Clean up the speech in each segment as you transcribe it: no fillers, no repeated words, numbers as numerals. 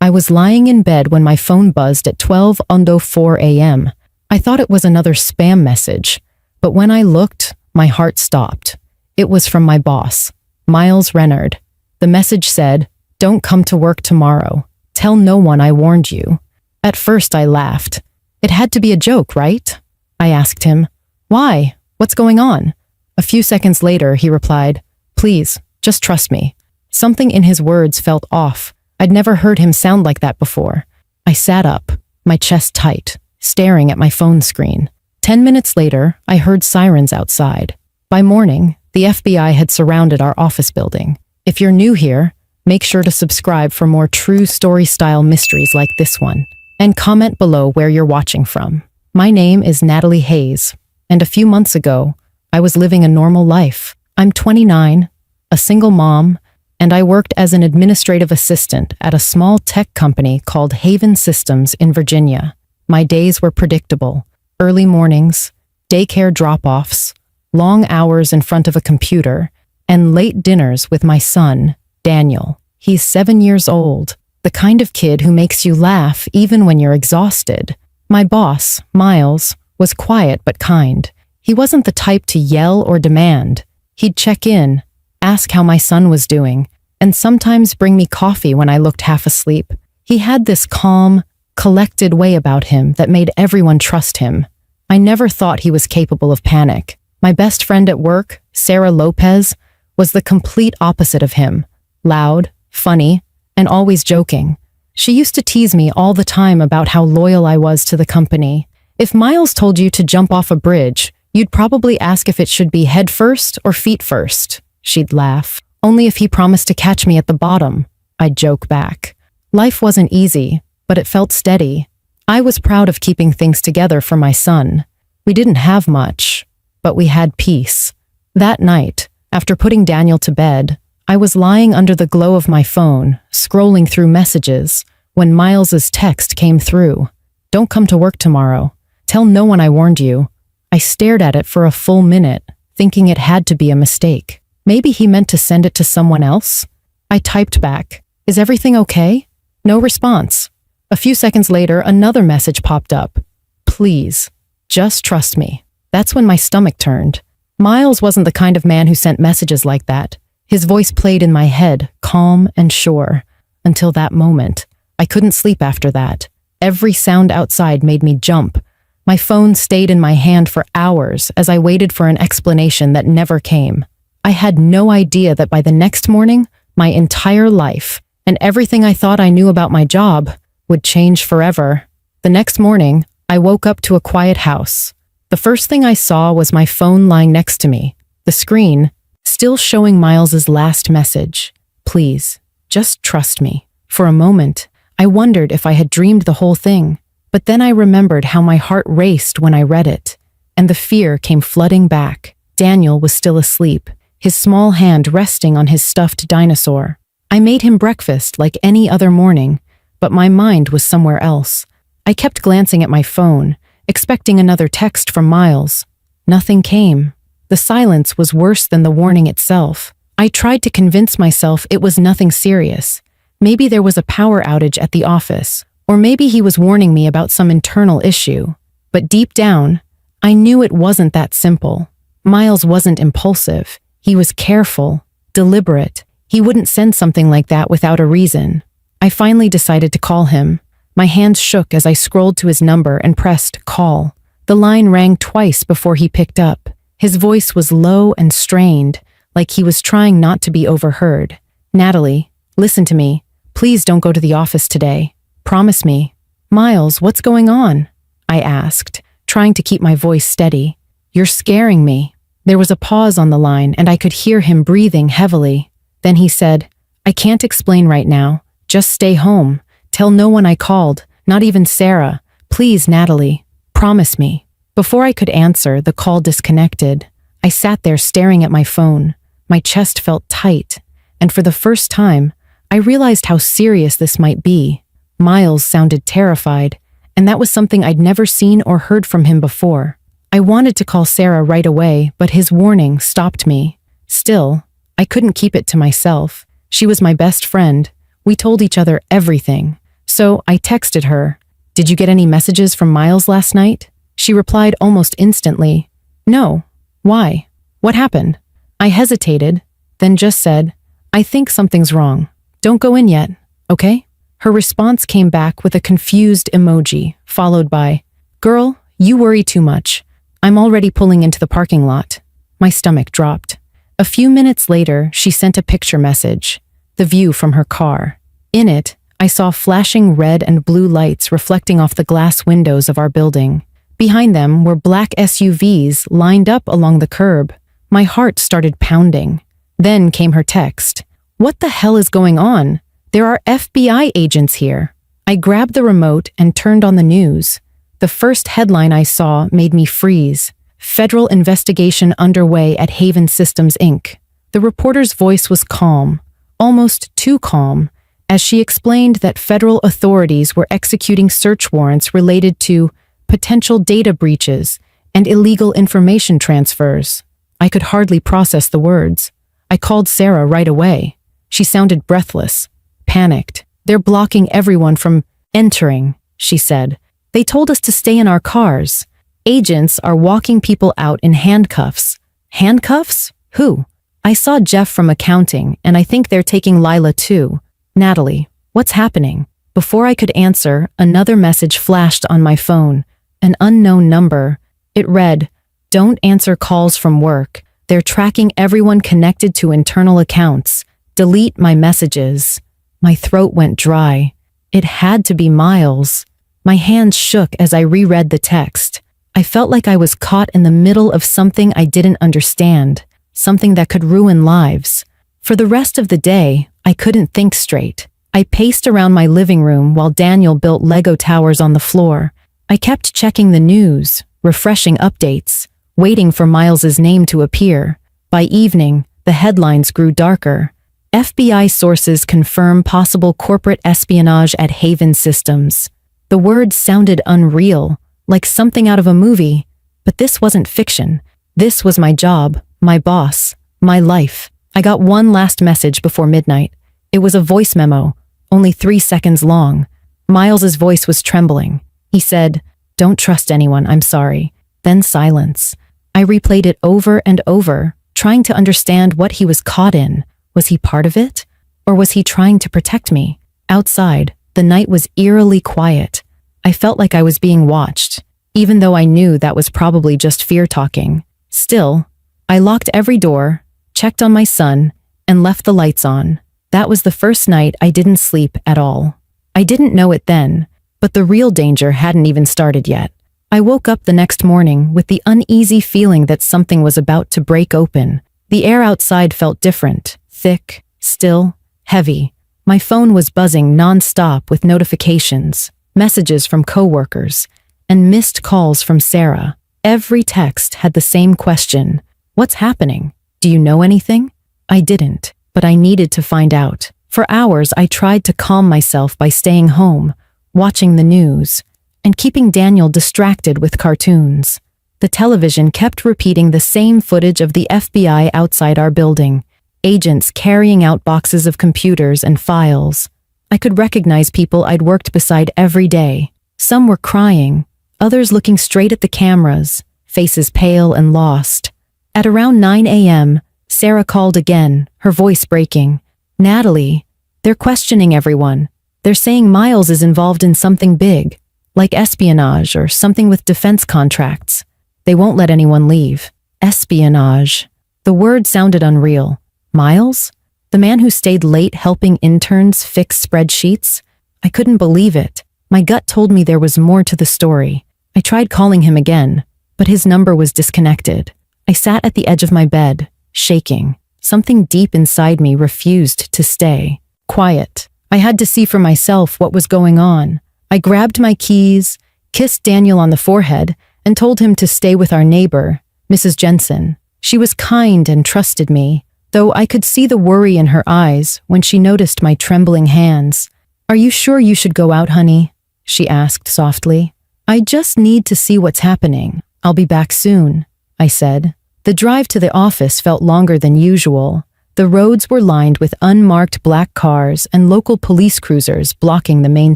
I was lying in bed when my phone buzzed at 12:04 a.m. I thought it was another spam message, but when I looked, my heart stopped. It was from my boss, Miles Renard. The message said, "Don't come to work tomorrow. Tell no one I warned you." At first I laughed. It had to be a joke, right? I asked him, "Why? What's going on?" A few seconds later, he replied, "Please, just trust me." Something in his words felt off. I'd never heard him sound like that before. I sat up, my chest tight, staring at my phone screen. 10 minutes later, I heard sirens outside. By morning, the FBI had surrounded our office building. If you're new here, make sure to subscribe for more true story-style mysteries like this one. And comment below where you're watching from. My name is Natalie Hayes, and a few months ago, I was living a normal life. I'm 29, a single mom, and I worked as an administrative assistant at a small tech company called Haven Systems in Virginia. My days were predictable. Early mornings, daycare drop-offs, long hours in front of a computer, and late dinners with my son, Daniel. He's 7 years old, the kind of kid who makes you laugh even when you're exhausted. My boss, Miles, was quiet but kind. He wasn't the type to yell or demand. He'd check in, ask how my son was doing, and sometimes bring me coffee when I looked half asleep. He had this calm, collected way about him that made everyone trust him. I never thought he was capable of panic. My best friend at work, Sarah Lopez, was the complete opposite of him. Loud, funny, and always joking. She used to tease me all the time about how loyal I was to the company. If Miles told you to jump off a bridge, you'd probably ask if it should be head first or feet first. She'd laugh. Only if he promised to catch me at the bottom, I'd joke back. Life wasn't easy, but it felt steady. I was proud of keeping things together for my son. We didn't have much, but we had peace. That night, after putting Daniel to bed, I was lying under the glow of my phone, scrolling through messages, when Miles's text came through. "Don't come to work tomorrow. Tell no one I warned you." I stared at it for a full minute, thinking it had to be a mistake. Maybe he meant to send it to someone else? I typed back, "Is everything okay?" No response. A few seconds later, another message popped up. "Please, just trust me." That's when my stomach turned. Miles wasn't the kind of man who sent messages like that. His voice played in my head, calm and sure. Until that moment. I couldn't sleep after that. Every sound outside made me jump. My phone stayed in my hand for hours as I waited for an explanation that never came. I had no idea that by the next morning, my entire life, and everything I thought I knew about my job, would change forever. The next morning, I woke up to a quiet house. The first thing I saw was my phone lying next to me, the screen, still showing Miles's last message. "Please, just trust me." For a moment, I wondered if I had dreamed the whole thing, but then I remembered how my heart raced when I read it, and the fear came flooding back. Daniel was still asleep, his small hand resting on his stuffed dinosaur. I made him breakfast like any other morning, but my mind was somewhere else. I kept glancing at my phone, expecting another text from Miles. Nothing came. The silence was worse than the warning itself. I tried to convince myself it was nothing serious. Maybe there was a power outage at the office, or maybe he was warning me about some internal issue. But deep down, I knew it wasn't that simple. Miles wasn't impulsive. He was careful, deliberate. He wouldn't send something like that without a reason. I finally decided to call him. My hands shook as I scrolled to his number and pressed call. The line rang twice before he picked up. His voice was low and strained, like he was trying not to be overheard. "Natalie, listen to me. Please don't go to the office today. Promise me." "Miles, what's going on?" I asked, trying to keep my voice steady. "You're scaring me." There was a pause on the line, and I could hear him breathing heavily. Then he said, "I can't explain right now. Just stay home. Tell no one I called, not even Sarah. Please, Natalie. Promise me." Before I could answer, the call disconnected. I sat there staring at my phone. My chest felt tight, and for the first time, I realized how serious this might be. Miles sounded terrified, and that was something I'd never seen or heard from him before. I wanted to call Sarah right away, but his warning stopped me. Still, I couldn't keep it to myself. She was my best friend. We told each other everything. So I texted her, "Did you get any messages from Miles last night?" She replied almost instantly, "No. Why? What happened?" I hesitated, then just said, "I think something's wrong. Don't go in yet, okay?" Her response came back with a confused emoji, followed by, "Girl, you worry too much. I'm already pulling into the parking lot." My stomach dropped. A few minutes later, she sent a picture message, the view from her car. In it, I saw flashing red and blue lights reflecting off the glass windows of our building. Behind them were black SUVs lined up along the curb. My heart started pounding. Then came her text. "What the hell is going on? There are FBI agents here." I grabbed the remote and turned on the news. The first headline I saw made me freeze. "Federal investigation underway at Haven Systems, Inc." The reporter's voice was calm, almost too calm, as she explained that federal authorities were executing search warrants related to potential data breaches and illegal information transfers. I could hardly process the words. I called Sarah right away. She sounded breathless, panicked. "They're blocking everyone from entering," she said. "They told us to stay in our cars. Agents are walking people out in handcuffs." "Handcuffs? Who?" "I saw Jeff from accounting, and I think they're taking Lila too." "Natalie, what's happening?" Before I could answer, another message flashed on my phone. An unknown number. It read, "Don't answer calls from work. They're tracking everyone connected to internal accounts. Delete my messages." My throat went dry. It had to be Miles. My hands shook as I reread the text. I felt like I was caught in the middle of something I didn't understand, something that could ruin lives. For the rest of the day, I couldn't think straight. I paced around my living room while Daniel built Lego towers on the floor. I kept checking the news, refreshing updates, waiting for Miles's name to appear. By evening, the headlines grew darker. FBI sources confirm possible corporate espionage at Haven Systems. The words sounded unreal, like something out of a movie. But this wasn't fiction. This was my job, my boss, my life. I got one last message before midnight. It was a voice memo, only 3 seconds long. Miles's voice was trembling. He said, "Don't trust anyone, I'm sorry." Then silence. I replayed it over and over, trying to understand what he was caught in. Was he part of it? Or was he trying to protect me? Outside, the night was eerily quiet. I felt like I was being watched, even though I knew that was probably just fear talking. Still, I locked every door, checked on my son, and left the lights on. That was the first night I didn't sleep at all. I didn't know it then, but the real danger hadn't even started yet. I woke up the next morning with the uneasy feeling that something was about to break open. The air outside felt different, thick, still, heavy. My phone was buzzing non-stop with notifications, messages from coworkers, and missed calls from Sarah. Every text had the same question. "What's happening? Do you know anything?" I didn't, but I needed to find out. For hours, I tried to calm myself by staying home, watching the news, and keeping Daniel distracted with cartoons. The television kept repeating the same footage of the FBI outside our building, agents carrying out boxes of computers and files. I could recognize people I'd worked beside every day. Some were crying, others looking straight at the cameras, faces pale and lost. At around 9 a.m., Sarah called again, her voice breaking. "Natalie, they're questioning everyone. They're saying Miles is involved in something big, like espionage or something with defense contracts. They won't let anyone leave." Espionage. The word sounded unreal. Miles? The man who stayed late helping interns fix spreadsheets? I couldn't believe it. My gut told me there was more to the story. I tried calling him again, but his number was disconnected. I sat at the edge of my bed, shaking. Something deep inside me refused to stay quiet. I had to see for myself what was going on. I grabbed my keys, kissed Daniel on the forehead, and told him to stay with our neighbor, Mrs. Jensen. She was kind and trusted me, though I could see the worry in her eyes when she noticed my trembling hands. "Are you sure you should go out, honey?" she asked softly. "I just need to see what's happening. I'll be back soon," I said. The drive to the office felt longer than usual. The roads were lined with unmarked black cars and local police cruisers blocking the main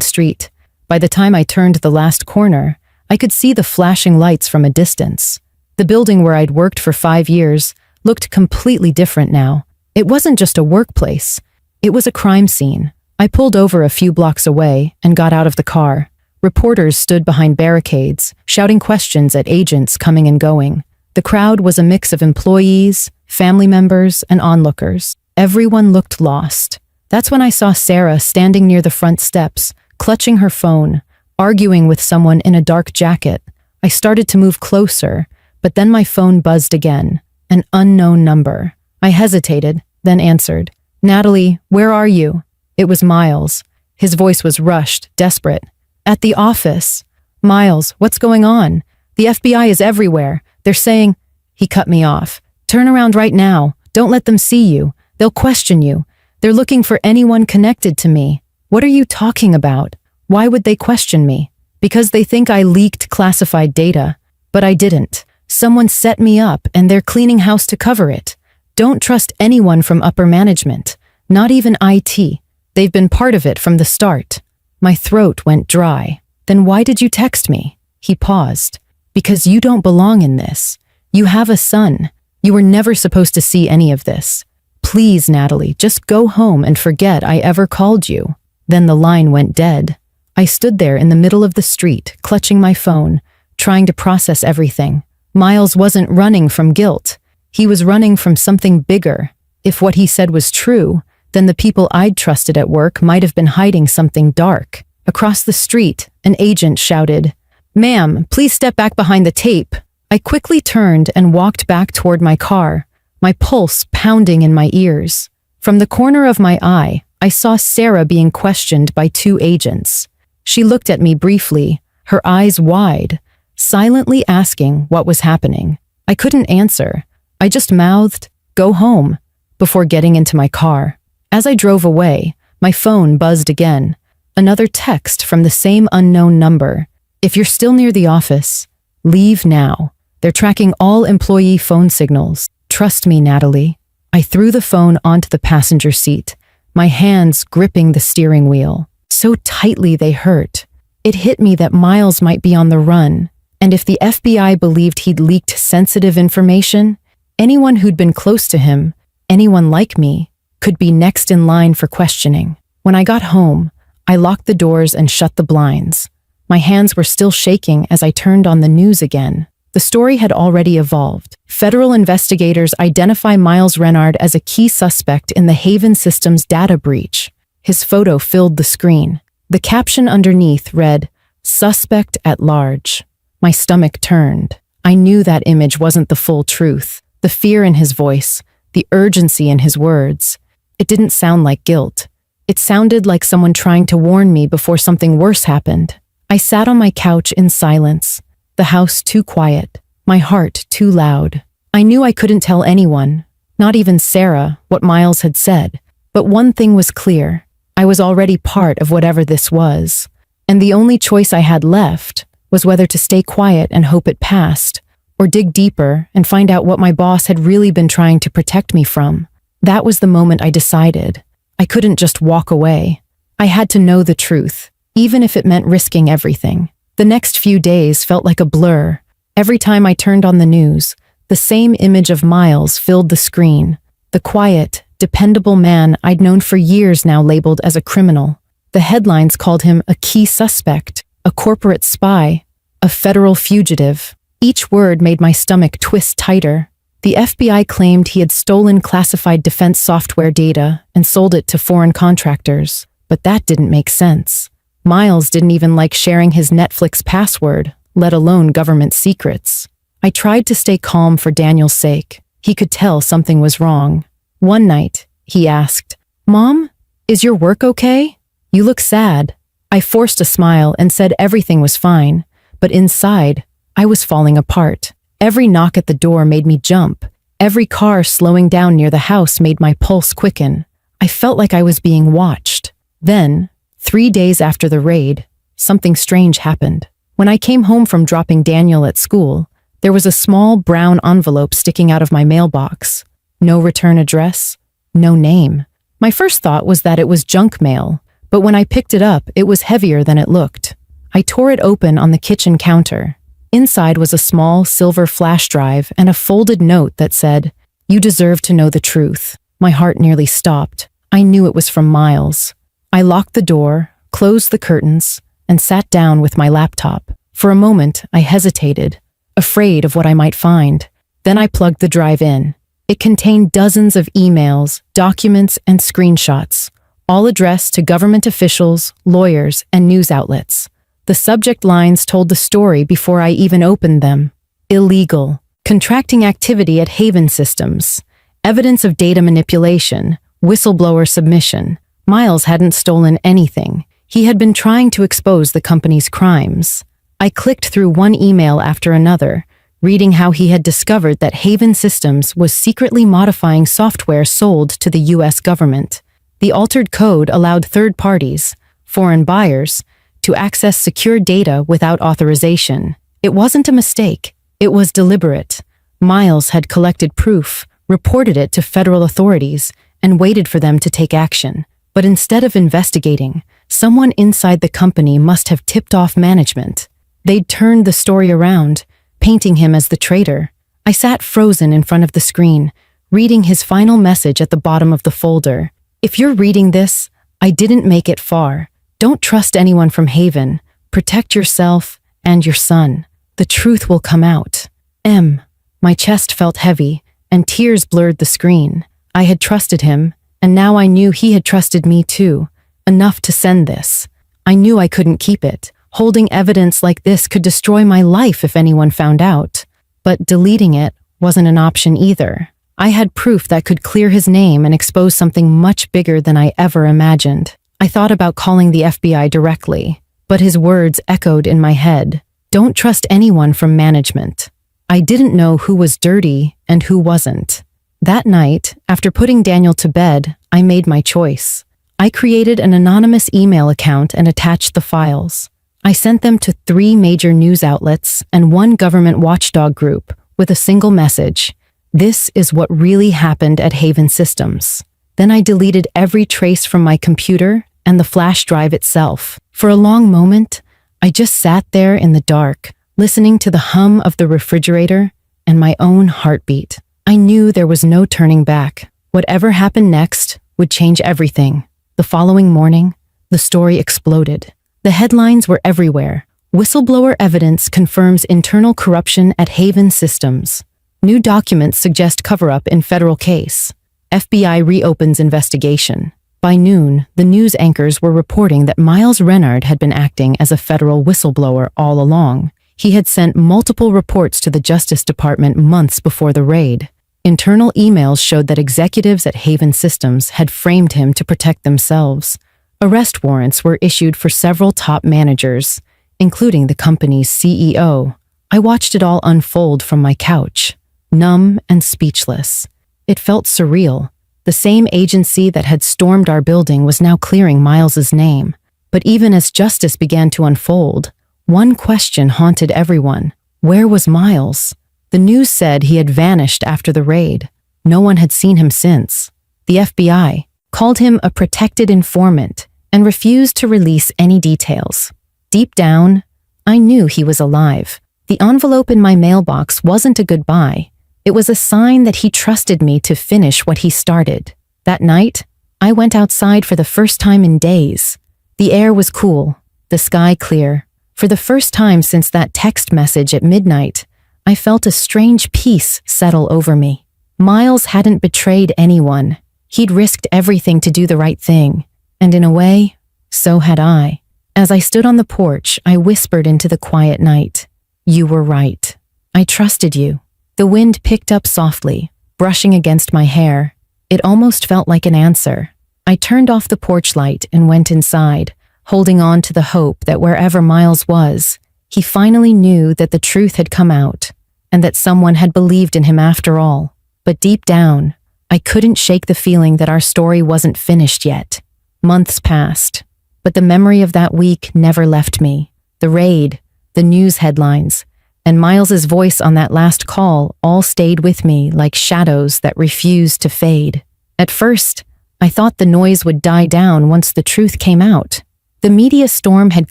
street. By the time I turned the last corner, I could see the flashing lights from a distance. The building where I'd worked for 5 years looked completely different now. It wasn't just a workplace. It was a crime scene. I pulled over a few blocks away and got out of the car. Reporters stood behind barricades, shouting questions at agents coming and going. The crowd was a mix of employees, family members, and onlookers. Everyone looked lost. That's when I saw Sarah standing near the front steps, clutching her phone, arguing with someone in a dark jacket. I started to move closer, but then my phone buzzed again. An unknown number. I hesitated, then answered. "Natalie, where are you?" It was Miles. His voice was rushed, desperate. "At the office." "Miles, what's going on? The FBI is everywhere. They're saying—" He cut me off. "Turn around right now. Don't let them see you. They'll question you. They're looking for anyone connected to me." "What are you talking about? Why would they question me?" "Because they think I leaked classified data. But I didn't. Someone set me up and they're cleaning house to cover it. Don't trust anyone from upper management, not even IT. They've been part of it from the start." My throat went dry. "Then why did you text me?" He paused. "Because you don't belong in this. You have a son. You were never supposed to see any of this. Please, Natalie, just go home and forget I ever called you." Then the line went dead. I stood there in the middle of the street, clutching my phone, trying to process everything. Miles wasn't running from guilt. He was running from something bigger. If what he said was true, then the people I'd trusted at work might have been hiding something dark. Across the street, an agent shouted, "Ma'am, please step back behind the tape." I quickly turned and walked back toward my car, my pulse pounding in my ears. From the corner of my eye, I saw Sarah being questioned by 2 agents. She looked at me briefly, her eyes wide, silently asking what was happening. I couldn't answer. I just mouthed, "Go home," before getting into my car. As I drove away, my phone buzzed again. Another text from the same unknown number. "If you're still near the office, leave now. They're tracking all employee phone signals. Trust me, Natalie." I threw the phone onto the passenger seat, my hands gripping the steering wheel. So tightly they hurt. It hit me that Miles might be on the run, and if the FBI believed he'd leaked sensitive information, anyone who'd been close to him, anyone like me, could be next in line for questioning. When I got home, I locked the doors and shut the blinds. My hands were still shaking as I turned on the news again. The story had already evolved. Federal investigators identify Miles Renard as a key suspect in the Haven Systems data breach. His photo filled the screen. The caption underneath read, "Suspect at large." My stomach turned. I knew that image wasn't the full truth. The fear in his voice, the urgency in his words. It didn't sound like guilt. It sounded like someone trying to warn me before something worse happened. I sat on my couch in silence, the house too quiet, my heart too loud. I knew I couldn't tell anyone, not even Sarah, what Miles had said. But one thing was clear. I was already part of whatever this was, and the only choice I had left was whether to stay quiet and hope it passed, or dig deeper and find out what my boss had really been trying to protect me from. That was the moment I decided. I couldn't just walk away. I had to know the truth, even if it meant risking everything. The next few days felt like a blur. Every time I turned on the news, the same image of Miles filled the screen. The quiet, dependable man I'd known for years now labeled as a criminal. The headlines called him a key suspect, a corporate spy, a federal fugitive. Each word made my stomach twist tighter. The FBI claimed he had stolen classified defense software data and sold it to foreign contractors, but that didn't make sense. Miles didn't even like sharing his Netflix password, let alone government secrets. I tried to stay calm for Daniel's sake. He could tell something was wrong. One night, he asked, "Mom, is your work okay? You look sad." I forced a smile and said everything was fine, but inside, I was falling apart. Every knock at the door made me jump. Every car slowing down near the house made my pulse quicken. I felt like I was being watched. Then, 3 days after the raid, something strange happened. When I came home from dropping Daniel at school, there was a small brown envelope sticking out of my mailbox. No return address, no name. My first thought was that it was junk mail, but when I picked it up, it was heavier than it looked. I tore it open on the kitchen counter. Inside was a small silver flash drive and a folded note that said, "You deserve to know the truth." My heart nearly stopped. I knew it was from Miles. I locked the door, closed the curtains, and sat down with my laptop. For a moment, I hesitated, afraid of what I might find. Then I plugged the drive in. It contained dozens of emails, documents, and screenshots, all addressed to government officials, lawyers, and news outlets. The subject lines told the story before I even opened them. Illegal, contracting activity at Haven Systems, evidence of data manipulation, whistleblower submission. Miles hadn't stolen anything. He had been trying to expose the company's crimes. I clicked through one email after another, reading how he had discovered that Haven Systems was secretly modifying software sold to the US government. The altered code allowed third parties, foreign buyers, to access secure data without authorization. It wasn't a mistake. It was deliberate. Miles had collected proof, reported it to federal authorities, and waited for them to take action. But instead of investigating, someone inside the company must have tipped off management. They'd turned the story around, painting him as the traitor. I sat frozen in front of the screen, reading his final message at the bottom of the folder. "If you're reading this, I didn't make it far. Don't trust anyone from Haven. Protect yourself and your son. The truth will come out. M." My chest felt heavy, and tears blurred the screen. I had trusted him, and now I knew he had trusted me too. Enough to send this. I knew I couldn't keep it. Holding evidence like this could destroy my life if anyone found out. But deleting it wasn't an option either. I had proof that could clear his name and expose something much bigger than I ever imagined. I thought about calling the FBI directly, but his words echoed in my head. Don't trust anyone from management. I didn't know who was dirty and who wasn't. That night, after putting Daniel to bed, I made my choice. I created an anonymous email account and attached the files. I sent them to 3 major news outlets and 1 government watchdog group with a single message. This is what really happened at Haven Systems. Then I deleted every trace from my computer and the flash drive itself. For a long moment, I just sat there in the dark, listening to the hum of the refrigerator and my own heartbeat. I knew there was no turning back. Whatever happened next would change everything. The following morning, the story exploded. The headlines were everywhere. Whistleblower evidence confirms internal corruption at Haven Systems. New documents suggest cover-up in federal case. FBI reopens investigation. By noon, the news anchors were reporting that Miles Renard had been acting as a federal whistleblower all along. He had sent multiple reports to the Justice Department months before the raid. Internal emails showed that executives at Haven Systems had framed him to protect themselves. Arrest warrants were issued for several top managers, including the company's CEO. I watched it all unfold from my couch, numb and speechless. It felt surreal. The same agency that had stormed our building was now clearing Miles's name. But even as justice began to unfold, one question haunted everyone. Where was Miles? The news said he had vanished after the raid. No one had seen him since. The FBI called him a protected informant and refused to release any details. Deep down, I knew he was alive. The envelope in my mailbox wasn't a goodbye. It was a sign that he trusted me to finish what he started. That night, I went outside for the first time in days. The air was cool, the sky clear. For the first time since that text message at midnight, I felt a strange peace settle over me. Miles hadn't betrayed anyone. He'd risked everything to do the right thing. And in a way, so had I. As I stood on the porch, I whispered into the quiet night. You were right. I trusted you. The wind picked up softly, brushing against my hair. It almost felt like an answer. I turned off the porch light and went inside, holding on to the hope that wherever Miles was, he finally knew that the truth had come out, and that someone had believed in him after all. But deep down, I couldn't shake the feeling that our story wasn't finished yet. Months passed, but the memory of that week never left me. The raid, the news headlines, and Miles's voice on that last call all stayed with me like shadows that refused to fade. At first, I thought the noise would die down once the truth came out. The media storm had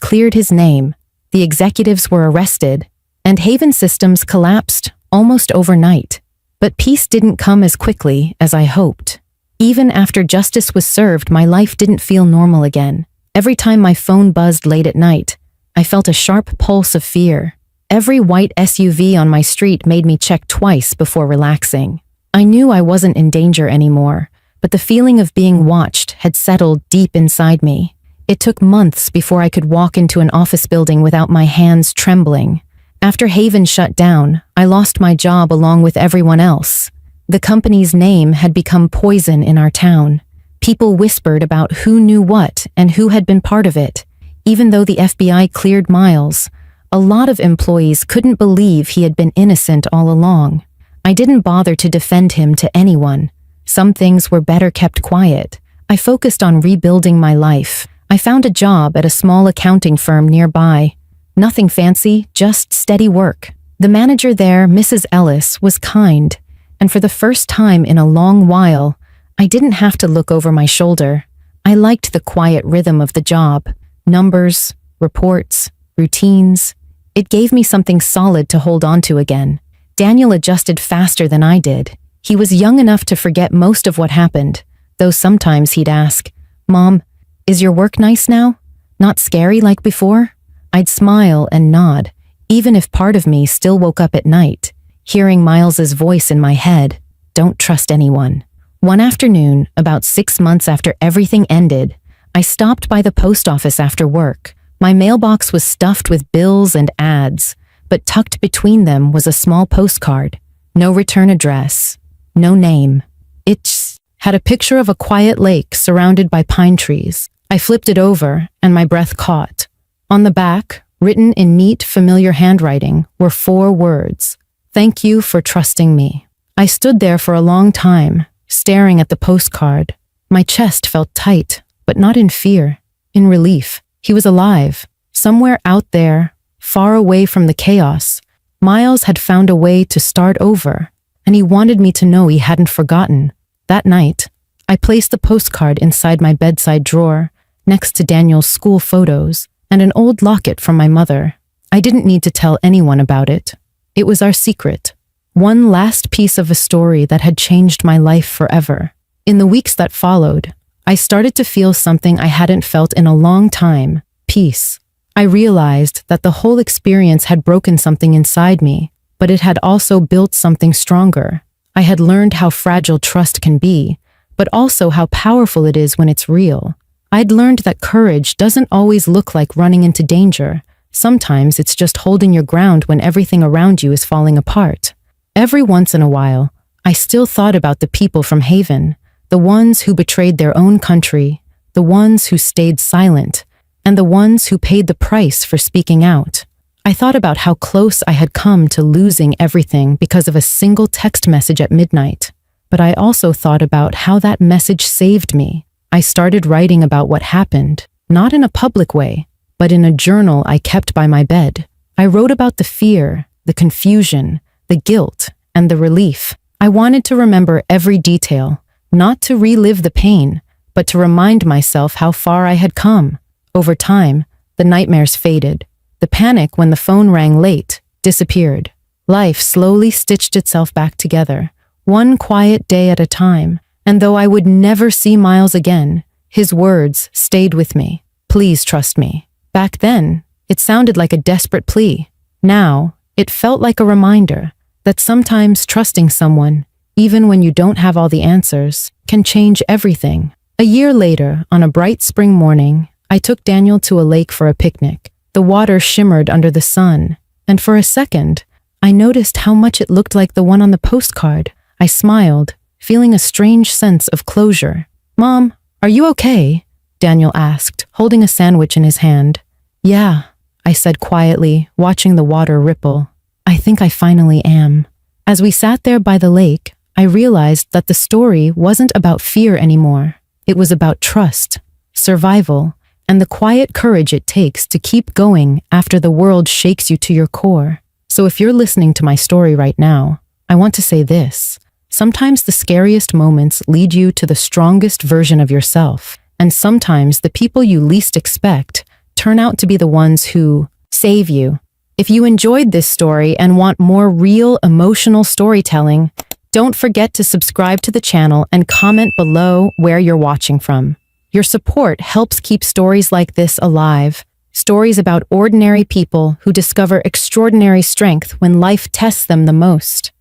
cleared his name, the executives were arrested, and Haven Systems collapsed almost overnight. But peace didn't come as quickly as I hoped. Even after justice was served, my life didn't feel normal again. Every time my phone buzzed late at night, I felt a sharp pulse of fear. Every white SUV on my street made me check twice before relaxing. I knew I wasn't in danger anymore, but the feeling of being watched had settled deep inside me. It took months before I could walk into an office building without my hands trembling. After Haven shut down, I lost my job along with everyone else. The company's name had become poison in our town. People whispered about who knew what and who had been part of it. Even though the FBI cleared Miles, a lot of employees couldn't believe he had been innocent all along. I didn't bother to defend him to anyone. Some things were better kept quiet. I focused on rebuilding my life. I found a job at a small accounting firm nearby. Nothing fancy, just steady work. The manager there, Mrs. Ellis, was kind, and for the first time in a long while, I didn't have to look over my shoulder. I liked the quiet rhythm of the job. Numbers, reports, routines. It gave me something solid to hold on to again. Daniel adjusted faster than I did. He was young enough to forget most of what happened, though sometimes he'd ask, "Mom, is your work nice now? Not scary like before?" I'd smile and nod, even if part of me still woke up at night, hearing Miles's voice in my head, "Don't trust anyone." One afternoon, about 6 months after everything ended, I stopped by the post office after work. My mailbox was stuffed with bills and ads, but tucked between them was a small postcard. No return address, no name. It just had a picture of a quiet lake surrounded by pine trees. I flipped it over, and my breath caught. On the back, written in neat, familiar handwriting, were 4 words: "Thank you for trusting me." I stood there for a long time, staring at the postcard. My chest felt tight, but not in fear, in relief. He was alive, somewhere out there, far away from the chaos. Miles had found a way to start over, and he wanted me to know he hadn't forgotten. That night, I placed the postcard inside my bedside drawer, next to Daniel's school photos and an old locket from my mother. I didn't need to tell anyone about it. It was our secret. One last piece of a story that had changed my life forever. In the weeks that followed, I started to feel something I hadn't felt in a long time: peace. I realized that the whole experience had broken something inside me, but it had also built something stronger. I had learned how fragile trust can be, but also how powerful it is when it's real. I'd learned that courage doesn't always look like running into danger. Sometimes it's just holding your ground when everything around you is falling apart. Every once in a while, I still thought about the people from Haven, the ones who betrayed their own country, the ones who stayed silent, and the ones who paid the price for speaking out. I thought about how close I had come to losing everything because of a single text message at midnight. But I also thought about how that message saved me. I started writing about what happened, not in a public way, but in a journal I kept by my bed. I wrote about the fear, the confusion, the guilt, and the relief. I wanted to remember every detail, not to relive the pain, but to remind myself how far I had come. Over time, the nightmares faded. The panic when the phone rang late disappeared. Life slowly stitched itself back together, one quiet day at a time. And though I would never see Miles again, his words stayed with me. "Please trust me." Back then, it sounded like a desperate plea. Now, it felt like a reminder that sometimes trusting someone, even when you don't have all the answers, can change everything. A year later, on a bright spring morning, I took Daniel to a lake for a picnic. The water shimmered under the sun, and for a second, I noticed how much it looked like the one on the postcard. I smiled, feeling a strange sense of closure. "Mom, are you okay?" Daniel asked, holding a sandwich in his hand. "Yeah," I said quietly, watching the water ripple. "I think I finally am." As we sat there by the lake, I realized that the story wasn't about fear anymore. It was about trust, survival, and the quiet courage it takes to keep going after the world shakes you to your core. So if you're listening to my story right now, I want to say this: Sometimes the scariest moments lead you to the strongest version of yourself, and sometimes the people you least expect turn out to be the ones who save you. If you enjoyed this story and want more real, emotional storytelling, don't forget to subscribe to the channel and comment below where you're watching from. Your support helps keep stories like this alive, stories about ordinary people who discover extraordinary strength when life tests them the most.